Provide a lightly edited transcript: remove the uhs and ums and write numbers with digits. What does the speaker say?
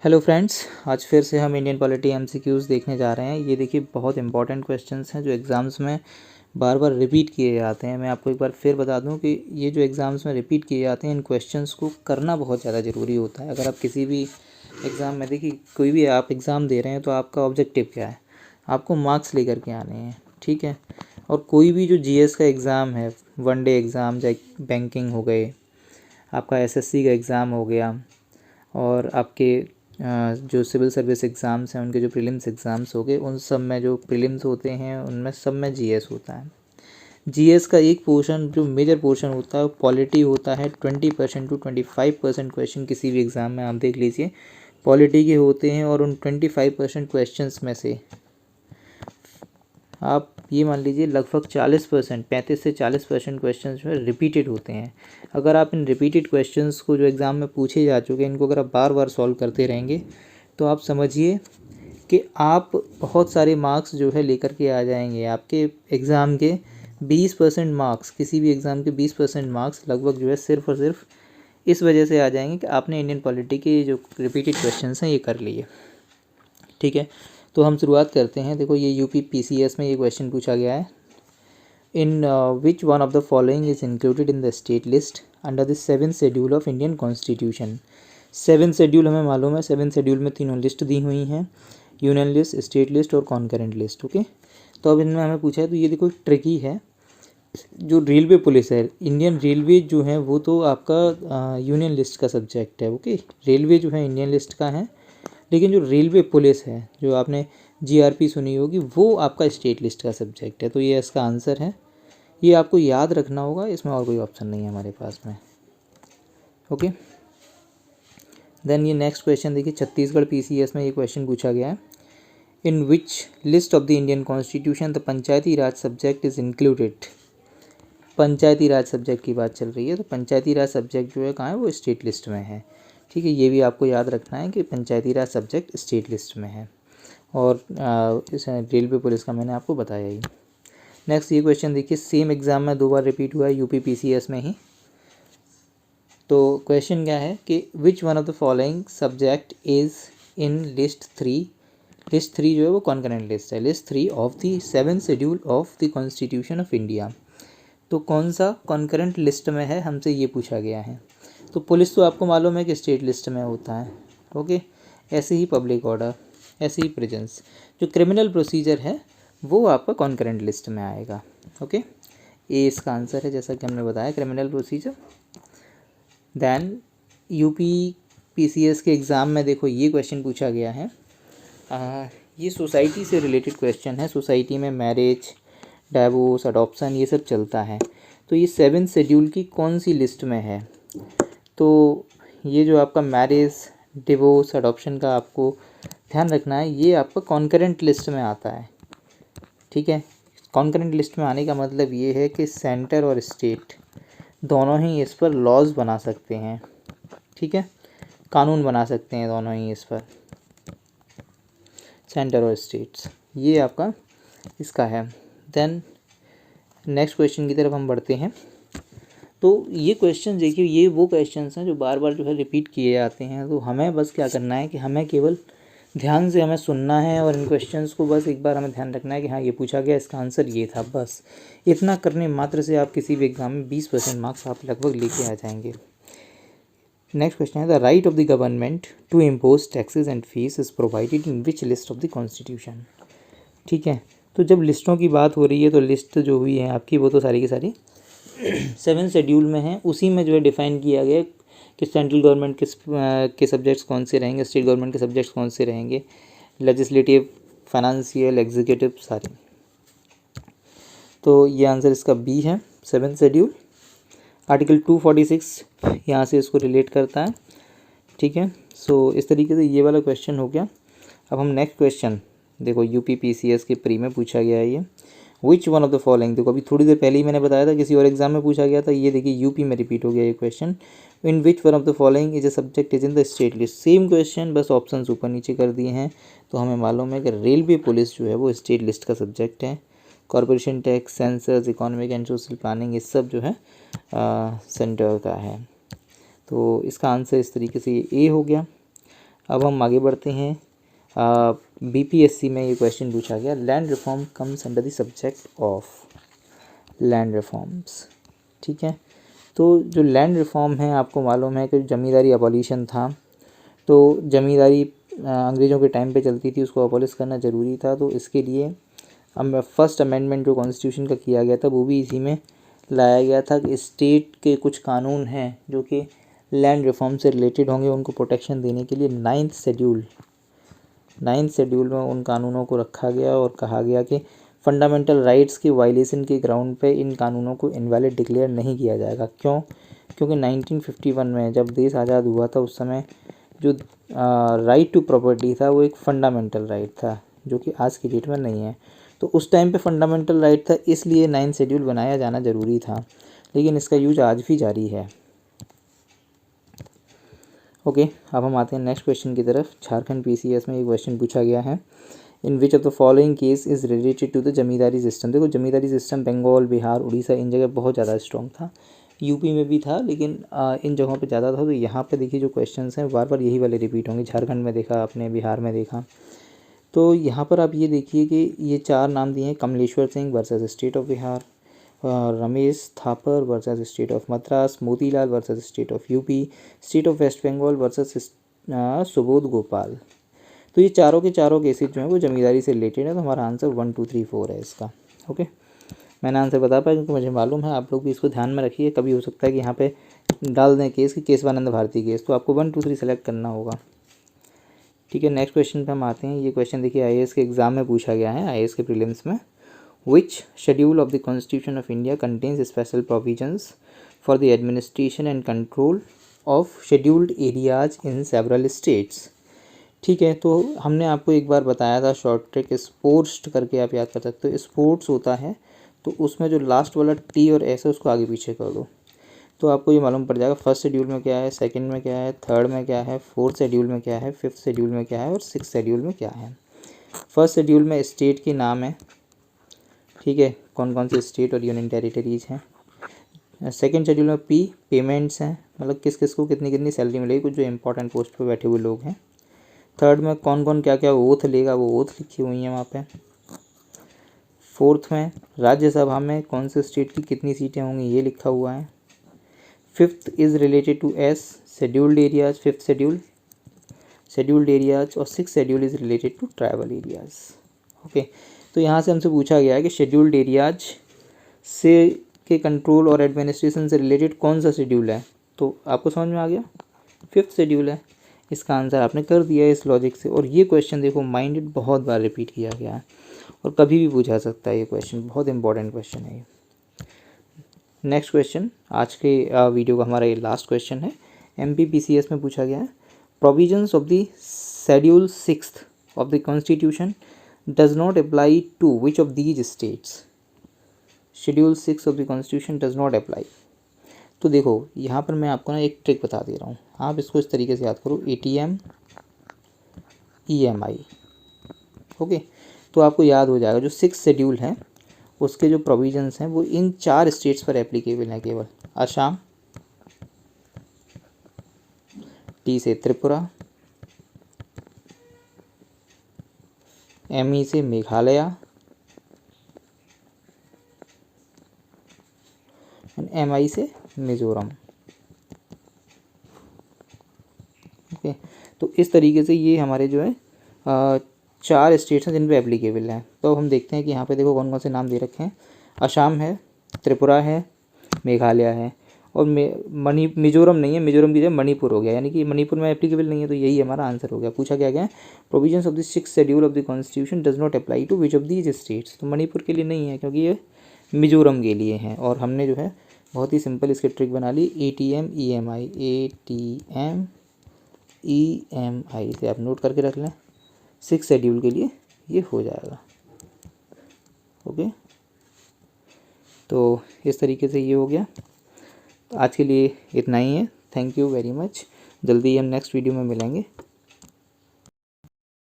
Hello friends, आज फिर से हम इंडियन पॉलिटी एमसीक्यूज़ देखने जा रहे हैं। ये देखिए बहुत इंपॉर्टेंट क्वेश्चंस हैं जो एग्ज़ाम्स में बार बार रिपीट किए जाते हैं। मैं आपको एक बार फिर बता दूं कि ये जो एग्ज़ाम्स में रिपीट किए जाते हैं, इन क्वेश्चंस को करना बहुत ज़्यादा ज़रूरी होता है। अगर आप किसी भी एग्ज़ाम में देखिए, कोई भी आप एग्ज़ाम दे रहे हैं तो आपका ऑब्जेक्टिव क्या है? आपको मार्क्स लेकर के आने हैं, ठीक है। और कोई भी जो जीएस का एग्ज़ाम है, वनडे एग्ज़ाम चाहे बैंकिंग हो गए, आपका एसएससी का एग्ज़ाम हो गया, और आपके जो सिविल सर्विस एग्ज़ाम्स हैं उनके जो प्रीलिम्स एग्ज़ाम्स हो गए, उन सब में जो प्रीलिम्स होते हैं उनमें सब में जीएस होता है। जीएस का एक पोर्शन जो मेजर पोर्शन होता है वो पॉलिटी होता है। 20% टू 25% क्वेश्चन किसी भी एग्ज़ाम में आप देख लीजिए पॉलिटी के होते हैं, और उन 25% क्वेश्चंस में से आप ये मान लीजिए लगभग 40%, 35 से 40% क्वेश्चन जो है रिपीटेड होते हैं। अगर आप इन रिपीटेड क्वेश्चंस को जो एग्ज़ाम में पूछे जा चुके हैं, इनको अगर आप बार बार सॉल्व करते रहेंगे तो आप समझिए कि आप बहुत सारे मार्क्स जो है लेकर के आ जाएंगे। आपके एग्ज़ाम के 20% मार्क्स, किसी भी एग्ज़ाम के 20% मार्क्स लगभग जो है सिर्फ़ और सिर्फ इस वजह से आ जाएंगे कि आपने इंडियन पॉलिटी के जो रिपीटेड क्वेश्चन हैं ये कर लिए, ठीक है। तो हम शुरुआत करते हैं। देखो, ये यूपी पीसीएस में ये क्वेश्चन पूछा गया है। In which one of the following is included in the state list under the 7th schedule of Indian constitution. 7th schedule हमें मालूम है। 7th शेड्यूल में तीनों लिस्ट दी हुई हैं, यूनियन लिस्ट, स्टेट लिस्ट और कॉन्करेंट लिस्ट, ओके। तो अब इनमें हमें पूछा है, तो ये देखो ट्रिकी है। जो रेलवे पुलिस है, इंडियन रेलवे जो है वो तो आपका यूनियन लिस्ट का सब्जेक्ट है, ओके। रेलवे जो है इंडियन लिस्ट का है, लेकिन जो रेलवे पुलिस है, जो आपने जीआरपी सुनी होगी, वो आपका स्टेट लिस्ट का सब्जेक्ट है। तो ये इसका आंसर है। ये आपको याद रखना होगा, इसमें और कोई ऑप्शन नहीं है हमारे पास में, ओके। देन ये नेक्स्ट क्वेश्चन देखिए, छत्तीसगढ़ पीसीएस में ये क्वेश्चन पूछा गया है। In which list of the Indian constitution the panchayati raj subject is included. Panchayati raj subject की बात चल रही है, तो पंचायती राज सब्जेक्ट जो है कहाँ है, वो स्टेट लिस्ट में है, ठीक है। ये भी आपको याद रखना है कि पंचायती राज सब्जेक्ट स्टेट लिस्ट में है। और इस रेलवे पुलिस का मैंने आपको बताया ही। नेक्स्ट ये क्वेश्चन देखिए, सेम एग्ज़ाम में 2 बार रिपीट हुआ है, यूपी पीसीएस में ही। तो क्वेश्चन क्या है कि विच one of the following subject is in list 3। List 3 जो है वो कॉन्करेंट लिस्ट है। List 3 of the 7th schedule of the constitution of India. तो कौन सा कॉन्करेंट लिस्ट में है, हमसे ये पूछा गया है। तो पुलिस तो आपको मालूम है कि स्टेट लिस्ट में होता है, ओके। ऐसे ही पब्लिक ऑर्डर, ऐसे ही प्रेजेंस, जो क्रिमिनल प्रोसीजर है वो आपका कॉन्करेंट लिस्ट में आएगा, ओके। ए इसका आंसर है, जैसा कि हमने बताया, criminal procedure. Then UP PCS के एग्ज़ाम में देखो ये क्वेश्चन पूछा गया है। ये सोसाइटी से रिलेटेड क्वेश्चन है। सोसाइटी में मैरिज, डाइवोर्स, अडॉप्शन ये सब चलता है। तो ये 7th शेड्यूल की कौन सी लिस्ट में है? तो ये जो आपका मैरिज, डिवोर्स, अडॉप्शन का आपको ध्यान रखना है, ये आपका कॉन्करेंट लिस्ट में आता है, ठीक है। कॉन्करेंट लिस्ट में आने का मतलब ये है कि सेंटर और स्टेट दोनों ही इस पर लॉज बना सकते हैं, ठीक है। कानून बना सकते हैं दोनों ही इस पर, सेंटर और स्टेट्स। ये आपका इसका है। देन नेक्स्ट क्वेश्चन की तरफ हम बढ़ते हैं। तो ये क्वेश्चन देखिए, ये वो क्वेश्चंस हैं जो बार बार जो है रिपीट किए जाते हैं। तो हमें बस क्या करना है कि हमें केवल ध्यान से हमें सुनना है, और इन क्वेश्चंस को बस एक बार हमें ध्यान रखना है कि हाँ ये पूछा गया, इसका आंसर ये था। बस इतना करने मात्र से आप किसी भी एग्ज़ाम में 20% मार्क्स आप लगभग लेके आ जाएंगे। नेक्स्ट क्वेश्चन है, the right of the government to impose taxes and fees is provided in which list of the constitution, ठीक है। तो जब लिस्टों की बात हो रही है, तो लिस्ट जो हुई है आपकी, वो तो सारी की सारी 7th शेड्यूल में है। उसी में जो है डिफ़ाइन किया गया कि सेंट्रल गवर्नमेंट के सब्जेक्ट्स कौन से रहेंगे, स्टेट गवर्नमेंट के सब्जेक्ट्स कौन से रहेंगे, लेजिस्लेटिव, फाइनेंशियल, एग्जीक्यूटिव, सारे। तो ये आंसर इसका बी है, 7th शेड्यूल। आर्टिकल 246 यहाँ से इसको रिलेट करता है, ठीक है। सो इस तरीके से ये वाला क्वेश्चन हो गया। अब हम नेक्स्ट क्वेश्चन देखो, यूपी पीसीएस के प्री में पूछा गया है ये। विच वन ऑफ द फॉलोइंग, देखो अभी थोड़ी देर पहले ही मैंने बताया था किसी और एग्जाम में पूछा गया था, ये देखिए यूपी में रिपीट हो गया ये question. In which one of the following is a subject is in the state list. Same question, बस ऑप्शन ऊपर नीचे कर दिए हैं। तो हमें मालूम है कि रेलवे पुलिस जो है वो स्टेट लिस्ट का सब्जेक्ट है। Corporation tax, census, economic and social planning, ये सब जो है सेंटर का है। तो इसका आंसर इस तरीके से ए हो गया। अब हम आगे बढ़ते हैं। बीपीएससी में ये क्वेश्चन पूछा गया, land reform comes under the subject of land reforms. ठीक है, तो जो लैंड रिफॉर्म है आपको मालूम है कि ज़मींदारी अबॉलिशन था, तो ज़मींदारी अंग्रेज़ों के टाइम पे चलती थी, उसको अबॉलिश करना ज़रूरी था। तो इसके लिए हम फर्स्ट अमेंडमेंट जो कॉन्स्टिट्यूशन का किया गया था वो भी इसी में लाया गया था कि स्टेट के कुछ कानून हैं जो कि लैंड रिफॉर्म से रिलेटेड होंगे, उनको प्रोटेक्शन देने के लिए नाइन्थ शेड्यूल में उन कानूनों को रखा गया और कहा गया कि फंडामेंटल राइट्स की वायलेशन के ग्राउंड पे इन कानूनों को इनवैलिड डिक्लेयर नहीं किया जाएगा। क्यों? क्योंकि 1951 में जब देश आज़ाद हुआ था उस समय जो राइट टू प्रॉपर्टी था वो एक फंडामेंटल राइट था, जो कि आज की डेट में नहीं है। तो उस टाइम पे फंडामेंटल राइट था, इसलिए 9th शेड्यूल बनाया जाना ज़रूरी था, लेकिन इसका यूज आज भी जारी है। ओके, अब हम आते हैं नेक्स्ट क्वेश्चन की तरफ। झारखंड पीसीएस में ये क्वेश्चन पूछा गया है, in which of the following case is related to the zamindari system. देखो, जमींदारी सिस्टम बंगाल, बिहार, उड़ीसा इन जगह बहुत ज़्यादा स्ट्रॉन्ग था, यूपी में भी था, लेकिन इन जगहों पे ज़्यादा था। तो यहाँ पे देखिए जो क्वेश्चंस हैं बार बार यही वाले रिपीट होंगे। झारखंड में देखा आपने, बिहार में देखा। तो यहाँ पर आप ये देखिए कि ये 4 नाम दिए हैं, Kamleshwar Singh versus state of Bihar, Ramesh Thapar versus state of Madras, Motilal versus state of UP, state of West Bengal versus Subodh Gopal. तो ये चारों के चारों केसेज जो हैं वो जमींदारी से रिलेटेड है। तो हमारा आंसर 1 2 3 4 है इसका। ओके, मैंने आंसर बता पाया क्योंकि मुझे मालूम है। आप लोग भी इसको ध्यान में रखिए, कभी हो सकता है कि यहाँ पे डाल दें केस की केशवानंद भारती केस, तो आपको 1 2 3 सेलेक्ट करना होगा। ठीक है, नेक्स्ट क्वेश्चन पे हम आते हैं। ये क्वेश्चन देखिए आईएएस के एग्जाम में पूछा गया है, आईएएस के प्रीलिम्स में। Which schedule of the constitution of India contains special provisions for the administration and control of scheduled areas in several states. ठीक है, तो हमने आपको एक बार बताया था शॉर्ट ट्रिक स्पोर्ट्स करके, आप याद कर सकते हो। स्पोर्ट्स होता है तो उसमें जो लास्ट वाला टी और एस है उसको आगे पीछे कर दो, तो आपको ये मालूम पड़ जाएगा फर्स्ट शेड्यूल में क्या है, सेकंड में क्या है, थर्ड में क्या है, फोर्थ शेड्यूल में क्या है, फिफ्थ शेड्यूल में क्या है और सिक्स शेड्यूल में क्या है। फर्स्ट शेड्यूल में स्टेट के नाम है, ठीक है, कौन कौन से स्टेट और यूनियन टेरिटरीज हैं। सेकंड शेड्यूल में पी पेमेंट्स हैं, मतलब किस किस को कितनी कितनी सैलरी मिलेगी, कुछ जो इंपॉर्टेंट पोस्ट पे बैठे हुए लोग हैं। थर्ड में कौन कौन क्या क्या ओथ लेगा, वो ओथ लिखी हुई है वहाँ पे। फोर्थ में राज्यसभा में कौन से स्टेट की कितनी सीटें होंगी, ये लिखा हुआ है। Fifth is related to as scheduled areas, fifth scheduled areas, और six schedule is related to tribal areas. Okay, तो यहाँ से हमसे पूछा गया है कि शेड्यूल्ड एरियाज से के कंट्रोल और एडमिनिस्ट्रेशन से रिलेटेड कौन सा शेड्यूल है, तो आपको समझ में आ गया, फिफ्थ शेड्यूल है। इसका आंसर आपने कर दिया है इस लॉजिक से। और ये क्वेश्चन देखो माइंडेड बहुत बार रिपीट किया गया है और कभी भी पूछा सकता है ये क्वेश्चन, बहुत इंपॉर्टेंट क्वेश्चन है ये। नेक्स्ट क्वेश्चन, आज के वीडियो का हमारा ये लास्ट क्वेश्चन है। MPPCS में पूछा गया है, provisions of the schedule 6th of the constitution does not apply to which of these states. Schedule 6 of the constitution does not apply. तो देखो यहाँ पर मैं आपको ना एक ट्रिक बता दे रहा हूँ, आप इसको इस तरीके से याद करो, ATM EMI। ओके, तो आपको याद हो जाएगा जो 6th शेड्यूल है उसके जो प्रोविजंस हैं वो इन 4 स्टेट्स पर एप्लीकेबल हैं केवल, असम, T से त्रिपुरा, ME से मेघालय, MI से मिज़ोरम। ओके, तो इस तरीके से ये हमारे जो है 4 स्टेट्स हैं जिन पे एप्लीकेबल हैं। तो हम देखते हैं कि यहाँ पे देखो कौन कौन से नाम दे रखे हैं, असम है, त्रिपुरा है, मेघालय है और मिज़ोरम नहीं है, मिज़ोरम की जगह मणिपुर हो गया, यानी कि मणिपुर में एप्लीकेबल नहीं है। तो यही हमारा आंसर हो गया। पूछा क्या गया है, provisions of the 6th schedule of the constitution does not apply to which of these states. तो मणिपुर के लिए नहीं है क्योंकि ये मिज़ोरम के लिए हैं। और हमने जो है बहुत ही सिंपल इसकी ट्रिक बना ली, ATM EMI से आप नोट करके रख लें, 6th शेड्यूल के लिए ये हो जाएगा। ओके, तो इस तरीके से ये हो गया। तो आज के लिए इतना ही है। Thank you very much. जल्दी ही हम नेक्स्ट वीडियो में मिलेंगे।